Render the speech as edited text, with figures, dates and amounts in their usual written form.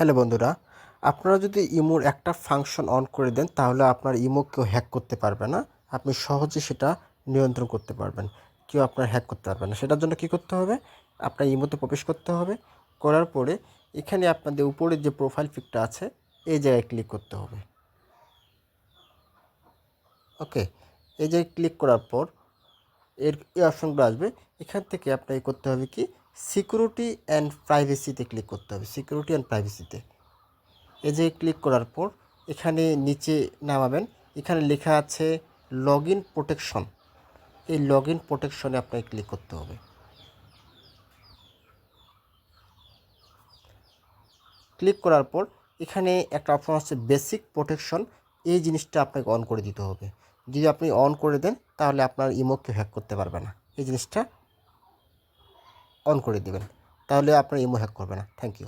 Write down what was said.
Hello বন্ধুরা, আপনারা যদি ইমোর একটা ফাংশন অন করে দেন তাহলে আপনার ইমো কেউ হ্যাক করতে পারবে না। আপনি সহজে সেটা নিয়ন্ত্রণ করতে পারবেন। কেউ আপনার হ্যাক করতে পারবে না। সেটার জন্য কী করতে হবে? আপনার ইমোতে প্রবেশ করতে হবে। করার পরে এখানে আপনাদের উপরে যে প্রোফাইল পিকটা আছে এই জায়গায় ক্লিক করতে হবে। ওকে, এই জায়গায় ক্লিক করার পর এই অপশনগুলো আসবে। এখান থেকে আপনাকে করতে হবে কি, সিকিউরিটি অ্যান্ড প্রাইভেসিতে ক্লিক করতে হবে। সিকিউরিটি অ্যান্ড প্রাইভেসিতে এই যে ক্লিক করার পর এখানে নিচে নামাবেন। এখানে লেখা আছে লগ ইন প্রোটেকশন। এই লগ ইন প্রোটেকশনে আপনাকে ক্লিক করতে হবে। ক্লিক করার পর এখানে একটা অপশন আছে বেসিক প্রোটেকশন। এই জিনিসটা আপনাকে অন করে দিতে হবে। যদি আপনি অন করে দেন তাহলে আপনার ইমোকে হ্যাক করতে পারবে না। এই জিনিসটা অন করে দেবেন, তাহলে আপনার ইমো হ্যাক করবে না। Thank you.